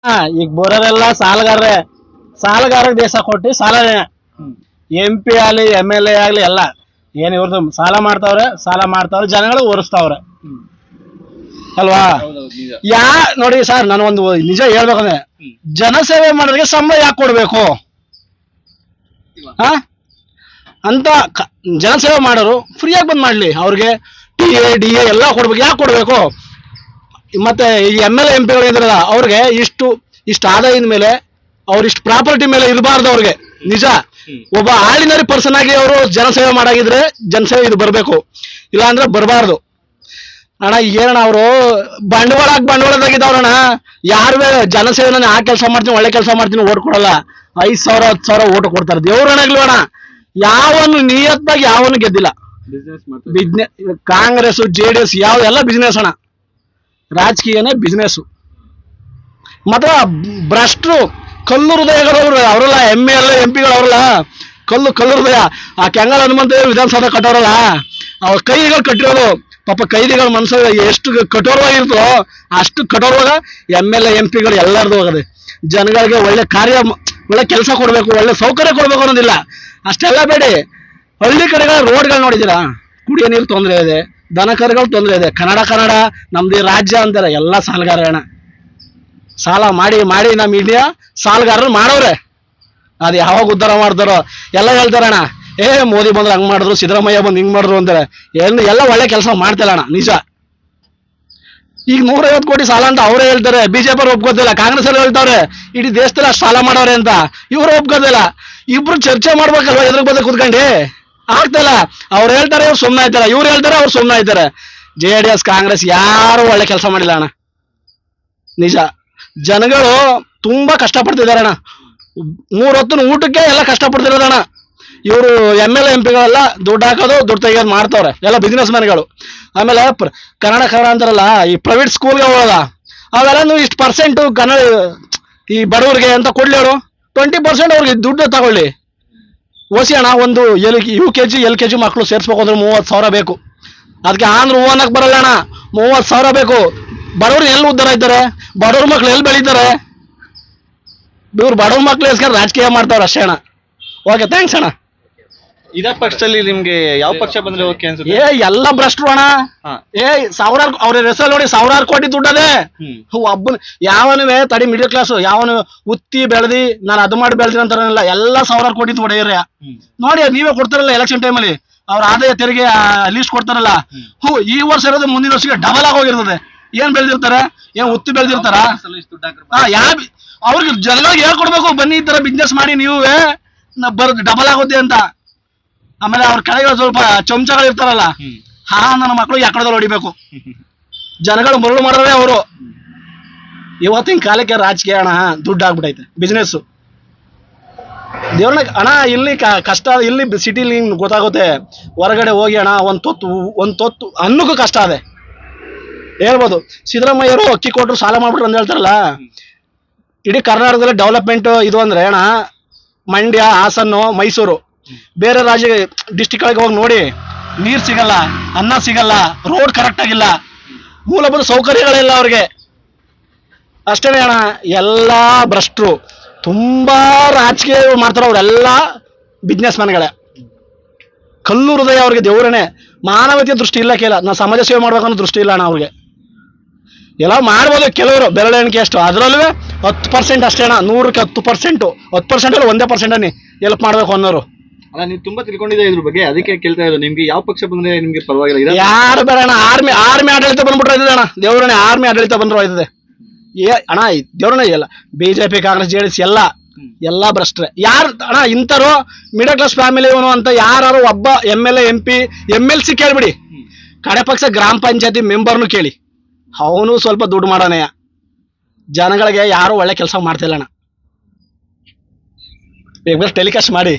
ಈಗ ಬರೋರೆಲ್ಲ ಸಾಲಗಾರರಿಗೆ ದೇಶ ಕೊಟ್ಟು ಸಾಲನೇ MP ಆಗ್ಲಿ MLA ಆಗ್ಲಿ ಎಲ್ಲ ಏನ್ ಇವ್ರದ್ದು ಸಾಲ ಮಾಡ್ತಾವ್ರೆ ಜನಗಳು ಓಡಿಸ್ತಾವ್ರೆ ಅಲ್ವಾ. ನೋಡಿ ಸರ್, ನಾನು ಒಂದು ನಿಜ ಹೇಳ್ಬೇಕಂದ್ರೆ ಜನಸೇವೆ ಮಾಡೋರಿಗೆ ಸಂಬಳ ಯಾಕೆ ಕೊಡ್ಬೇಕು ಅಂತ ಜನಸೇವೆ ಮಾಡೋರು ಫ್ರೀಯಾಗಿ ಬಂದ್ ಮಾಡ್ಲಿ, ಅವ್ರಿಗೆ TA DA ಎಲ್ಲ ಕೊಡ್ಬೇಕು. ಯಾಕೆ ಕೊಡ್ಬೇಕು? ಮತ್ತೆ ಈ MLA MP ಇದ್ರಲ್ಲ ಅವ್ರಿಗೆ ಇಷ್ಟು ಆದಾಯದ ಮೇಲೆ ಅವ್ರಿಷ್ಟು ಪ್ರಾಪರ್ಟಿ ಮೇಲೆ ಇರಬಾರ್ದು ಅವ್ರಿಗೆ. ನಿಜ, ಒಬ್ಬ ಆರ್ಡಿನರಿ ಪರ್ಸನ್ ಆಗಿ ಅವರು ಜನಸೇವೆ ಮಾಡಾಗಿದ್ರೆ ಜನಸೇವೆ ಇದು ಬರ್ಬೇಕು, ಇಲ್ಲ ಅಂದ್ರೆ ಬರಬಾರ್ದು ಅಣ್ಣ. ಏನಣ್ಣ ಅವರು ಬಂಡವಾಳದಾಗಿದ್ದವ್ರಣ್ಣ, ಯಾರು ಜನಸೇವೆ ಆ ಕೆಲಸ ಮಾಡ್ತೀನಿ ಒಳ್ಳೆ ಕೆಲಸ ಮಾಡ್ತೀನಿ ಓಟ್ ಕೊಡಲ್ಲ. 5,000 10,000 ಓಟ್ ಕೊಡ್ತಾರೆ. ದೇವ್ರನಾಗ್ಲಿ ಅಣ್ಣ, ಯಾವನು ನಿಯತ್ತಾಗಿ ಯಾವನು ಗೆದ್ದಿಲ್ಲ. ಬಿಸ್ನೆಸ್ ಕಾಂಗ್ರೆಸ್ JDS ಯಾವ್ದೆಲ್ಲ ಬಿಸ್ನೆಸ್ ಅಣ್ಣ, ರಾಜಕೀಯನೇ ಬಿಸ್ನೆಸ್. ಮಾತ್ರ ಭ್ರಷ್ಟರು ಕಲ್ಲು ಹೃದಯಗಳು ಅವರಲ್ಲ, MLA MP ಅವರಲ್ಲ, ಕಲ್ಲು ಹೃದಯ. ಆ ಕೆಂಗಲ್ ಹನುಮಂತ ವಿಧಾನಸೌಧ ಕಟ್ಟೋರಲ್ಲ, ಅವ್ರ ಕೈಗಳು ಕಟ್ಟಿರೋದು. ಪಾಪ ಕೈದಿಗಳ ಮನಸ್ಸು ಎಷ್ಟು ಕಠೋರವಾಗಿರ್ತೋ ಅಷ್ಟು ಕಠೋರವಾಗ MLA MP ಎಲ್ಲರದು ಹೋಗದೆ. ಜನಗಳಿಗೆ ಒಳ್ಳೆ ಕೆಲಸ ಕೊಡ್ಬೇಕು, ಒಳ್ಳೆ ಸೌಕರ್ಯ ಕೊಡ್ಬೇಕು ಅನ್ನೋದಿಲ್ಲ. ಅಷ್ಟೆಲ್ಲ ಬೇಡಿ. ಹಳ್ಳಿ ಕಡೆಗಳ ರೋಡ್ಗಳು ನೋಡಿದ್ದೀರಾ, ಕುಡಿಯೋ ನೀರು ತೊಂದರೆ ಇದೆ, ದನ ಕರುಗಳು ತೊಂದರೆ ಇದೆ. ಕನ್ನಡ ನಮ್ದು ರಾಜ್ಯ ಅಂತಾರೆ. ಎಲ್ಲ ಸಾಲಗಾರಣ, ಸಾಲ ಮಾಡಿ ನಮ್ಮ ಇಂಡಿಯಾ ಸಾಲಗಾರರು ಮಾಡೋರೆ. ಅದು ಯಾವಾಗ ಉದ್ಧಾರ ಮಾಡ್ತಾರೋ ಎಲ್ಲ ಹೇಳ್ತಾರಣ್ಣ. ಮೋದಿ ಬಂದ್ರೆ ಹಂಗ್ ಮಾಡಿದ್ರು, ಸಿದ್ದರಾಮಯ್ಯ ಬಂದು ಹಿಂಗ್ ಮಾಡಿದ್ರು ಅಂತಾರೆ. ಎಲ್ಲ ಒಳ್ಳೆ ಕೆಲಸ ಮಾಡ್ತಿಲ್ಲ ಅಣ್ಣ, ನಿಜ. ಈಗ 150 ಕೋಟಿ ಸಾಲ ಅಂತ ಅವರೇ ಹೇಳ್ತಾರೆ, BJP ಅವ್ರು ಒಪ್ಕೋತಿಲ್ಲ. ಕಾಂಗ್ರೆಸ್ ಅಲ್ಲಿ ಹೇಳ್ತಾವ್ರೆ ಇಡೀ ದೇಶದಲ್ಲಿ ಅಷ್ಟು ಸಾಲ ಮಾಡೋರೆ ಅಂತ, ಇವ್ರು ಒಪ್ಕೋತಿಲ್ಲ. ಇಬ್ರು ಚರ್ಚೆ ಮಾಡ್ಬೇಕಲ್ವಾ, ಎದುರು ಬಂದ ಕುತ್ಕೊಂಡು ಆಗ್ತಿಲ್ಲ. ಅವ್ರು ಹೇಳ್ತಾರೆ, ಇವ್ರು ಸುಮ್ಮನೆ ಆಯ್ತಾರೆ, ಇವ್ರು ಹೇಳ್ತಾರೆ, ಅವ್ರು ಸುಮ್ಮನೆ ಆಯ್ತಾರೆ. JDS ಕಾಂಗ್ರೆಸ್ ಯಾರು ಒಳ್ಳೆ ಕೆಲಸ ಮಾಡಿಲ್ಲ ಅಣ್ಣ, ನಿಜ. ಜನಗಳು ತುಂಬಾ ಕಷ್ಟಪಡ್ತಿದಾರೆ ಅಣ್ಣ, 3 ಹೊತ್ತಿನ ಊಟಕ್ಕೆ ಎಲ್ಲ ಕಷ್ಟಪಡ್ತಿರೋದಣ್ಣ. ಇವರು MLA MP ದುಡ್ಡು ಹಾಕೋದು ದುಡ್ಡು ತೆಗಿಯೋದು ಮಾಡ್ತಾವ್ರೆ, ಎಲ್ಲ ಬಿಸ್ನೆಸ್ ಮ್ಯಾನ್ಗಳು. ಆಮೇಲೆ ಕನ್ನಡ ಅಂತಾರಲ್ಲ, ಈ ಪ್ರೈವೇಟ್ ಸ್ಕೂಲ್ಗೆ ಹೋಗೋದ ಅವೆಲ್ಲ ಇಷ್ಟು ಪರ್ಸೆಂಟ್ ಕನ್ನಡ ಈ ಬಡವ್ರಿಗೆ ಅಂತ ಕೊಡ್ಲಿ. ಅವರು 20% ಅವ್ರಿಗೆ ದುಡ್ಡು ತಗೊಳ್ಳಿ. ಓಸಿ ಅಣ್ಣ, ಒಂದು UKG LKG ಮಕ್ಕಳು ಸೇರಿಸ್ಬೇಕು ಅಂದ್ರೆ 30,000 ಬೇಕು. ಅದಕ್ಕೆ ಆಂಧ್ರ ಅನ್ನಕ್ ಬರಲ್ಲ ಅಣ್ಣ, 30,000 ಬೇಕು. ಬಡವ್ರು ಎಲ್ಲಿ ಉದ್ಧಾರ ಆಯ್ತಾರೆ? ಬಡವ್ರ ಮಕ್ಳು ಎಲ್ಲಿ ಬೆಳೀತಾರೆ? ಇವ್ರು ಬಡವ್ರ ಮಕ್ಳು ಎಸ್ಕೊಂಡು ರಾಜಕೀಯ ಮಾಡ್ತಾವ್ರ ಅಷ್ಟೇ ಅಣ್ಣ. ಓಕೆ, ಥ್ಯಾಂಕ್ಸ್ ಅಣ್ಣ. ಇದೇ ಪಕ್ಷದಲ್ಲಿ ನಿಮ್ಗೆ ಯಾವ ಪಕ್ಷ ಬಂದ್ರೆ ಓಕೆ ಅನ್ಸುತ್ತೆ? ಎಲ್ಲ ಭ್ರಷ್ಟರು ಅಣ್ಣ. ಸಾವಿರಾರು ಅವ್ರ ಹೆಸರು ನೋಡಿ, ಸಾವಿರಾರು ಕೋಟಿ ದುಡ್ಡದೆ. ಒಬ್ಬನ ಯಾವನುವೆ ತಡಿ ಮಿಡಲ್ ಕ್ಲಾಸ್ ಯಾವನು ಉತ್ತಿ ಬೆಳೆದಿ ನಾನು ಅದು ಮಾಡಿ ಬೆಳೆದಿನ ಅಂತಾರಲ್ಲ, ಎಲ್ಲ ಸಾವಿರಾರು ಕೋಟಿ ಹೊಡೆಯವ್ರೆ. ನೋಡಿ, ನೀವೇ ಕೊಡ್ತಾರಲ್ಲ ಎಲೆಕ್ಷನ್ ಟೈಮಲ್ಲಿ ಅವ್ರ ಆದಾಯ ತೆರಿಗೆ ಲೀಸ್ಟ್ ಕೊಡ್ತಾರಲ್ಲ. ಈ ವರ್ಷ ಇರೋದು ಮುಂದಿನ ವರ್ಷಕ್ಕೆ ಡಬಲ್ ಆಗೋಗಿರ್ತದೆ. ಏನ್ ಬೆಳೆದಿರ್ತಾರೆ? ಏನ್ ಉತ್ತಿ ಬೆಳೆದಿರ್ತಾರ? ಅವ್ರಿಗೆ ಜನಗಳಿಗೆ ಹೇಳ್ಕೊಡ್ಬೇಕು, ಬನ್ನಿ ಈ ತರ ಬಿಸ್ನೆಸ್ ಮಾಡಿ ನೀವೇ ಡಬಲ್ ಆಗುತ್ತೆ ಅಂತ. ಆಮೇಲೆ ಅವ್ರ ಕೆಳಗೆ ಸ್ವಲ್ಪ ಚಮಚಗಳು ಇರ್ತಾರಲ್ಲ, ನನ್ನ ಮಕ್ಕಳು ಯಾಕಡದಲ್ಲಿ ಹೊಡಿಬೇಕು. ಜನಗಳು ಮರಳು ಮಾಡೋರೇ ಅವರು. ಇವತ್ತಿನ ಕಾಲಕ್ಕೆ ರಾಜಕೀಯ ಅಣ್ಣ ದುಡ್ಡು ಆಗ್ಬಿಟ್ಟೈತೆ, ಬಿಸ್ನೆಸ್. ದೇವ್ರನ್ನ ಅಣ್ಣ ಇಲ್ಲಿ ಕಷ್ಟ, ಇಲ್ಲಿ ಸಿಟಿಲಿ ಗೊತ್ತಾಗುತ್ತೆ. ಹೊರಗಡೆ ಹೋಗಿ ಅಣ್ಣ ಒಂದ್ ತೊತ್ತು ಅನ್ನಕ್ಕೂ ಕಷ್ಟ ಅದೆ ಹೇಳ್ಬೋದು. ಸಿದ್ದರಾಮಯ್ಯರು ಅಕ್ಕಿ ಕೊಟ್ಟರು ಸಾಲ ಮಾಡ್ಬಿಟ್ರು ಅಂತ ಹೇಳ್ತಾರಲ್ಲ. ಇಡೀ ಕರ್ನಾಟಕದಲ್ಲಿ ಡೆವಲಪ್ಮೆಂಟ್ ಇದು ಅಂದ್ರೆ ಅಣ್ಣ ಮಂಡ್ಯ, ಹಾಸನ್ನು, ಮೈಸೂರು. ಬೇರೆ ಡಿಸ್ಟಿಕ್ಗಳಿಗೆ ಹೋಗಿ ನೋಡಿ, ನೀರು ಸಿಗಲ್ಲ, ಅನ್ನ ಸಿಗಲ್ಲ, ರೋಡ್ ಕರೆಕ್ಟ್ ಆಗಿಲ್ಲ, ಮೂಲಭೂತ ಸೌಕರ್ಯಗಳಿಲ್ಲ ಅವ್ರಿಗೆ. ಅಷ್ಟೇ ಅಣ್ಣ, ಎಲ್ಲ ಭ್ರಷ್ಟರು ತುಂಬಾ ರಾಜಕೀಯ ಮಾಡ್ತಾರ. ಅವರೆಲ್ಲ ಬಿಸ್ನೆಸ್ ಮ್ಯಾನ್ಗಳೇ, ಕಲ್ಲು ಹೃದಯ ಅವ್ರಿಗೆ. ದೇವ್ರನೇ ಮಾನವೀಯ ದೃಷ್ಟಿ ಇಲ್ಲ, ನಾವು ಸಮಾಜ ಸೇವೆ ಮಾಡ್ಬೇಕನ್ನೋ ದೃಷ್ಟಿ ಇಲ್ಲ ಅಣ್ಣ ಅವ್ರಿಗೆ. ಎಲ್ಲ ಮಾಡ್ಬೋದು ಕೆಲವರು, ಬೆರಳೆಣಿಕೆ ಅಷ್ಟು. ಅದರಲ್ಲೂ 10% ಅಷ್ಟೇ ಅಣ್ಣ, 100ಕ್ಕೆ 10%. 10% ಅಲ್ಲ 1% ಅನ್ನಿ ಹೆಲ್ಪ್ ಮಾಡ್ಬೇಕು ಅನ್ನೋರು. ಅಲ್ಲ, ನೀವು ತುಂಬಾ ತಿಳ್ಕೊಂಡಿದ್ದೆ ಇದ್ರ ಬಗ್ಗೆ, ಅದಕ್ಕೆ ಕೇಳ್ತಾ ಇರೋದು. ನಿಮ್ಗೆ ಯಾವ ಪಕ್ಷ ಬಂದ್ರೆ ನಿಮ್ಗೆ ಪರವಾಗಿಲ್ಲ? ಯಾರು ಬೇಡ ಅಣ್ಣ, ಆರ್ಮಿ ಆಡಳಿತ ಬಂದ್ಬಿಟ್ರೆ ಆಯ್ತದೆ ಅಣ್ಣ. ದೇವ್ರನೇ ಆರ್ಮಿ ಆಡಳಿತ ಬಂದ್ರು ಆಯ್ತದೆ. ಅಣ್ಣ ದೇವ್ರನೇ ಇಲ್ಲ. BJP ಕಾಂಗ್ರೆಸ್ JDS ಎಲ್ಲ ಭ್ರಷ್ಟ್ರೆ. ಯಾರು ಅಣ್ಣ ಇಂಥರು ಮಿಡಲ್ ಕ್ಲಾಸ್ ಫ್ಯಾಮಿಲಿ ಇವನು ಅಂತ ಯಾರು ಒಬ್ಬ MLA MP MLC ಕೇಳ್ಬಿಡಿ, ಕಡೆ ಪಕ್ಷ ಗ್ರಾಮ ಪಂಚಾಯತಿ ಮೆಂಬರ್ನು ಕೇಳಿ, ಅವನು ಸ್ವಲ್ಪ ದುಡ್ಡು ಮಾಡೋಣ. ಜನಗಳಿಗೆ ಯಾರು ಒಳ್ಳೆ ಕೆಲಸ ಮಾಡ್ತಿಲ್ಲ ಅಣ್ಣ. ಟೆಲಿಕಾಸ್ಟ್ ಮಾಡಿ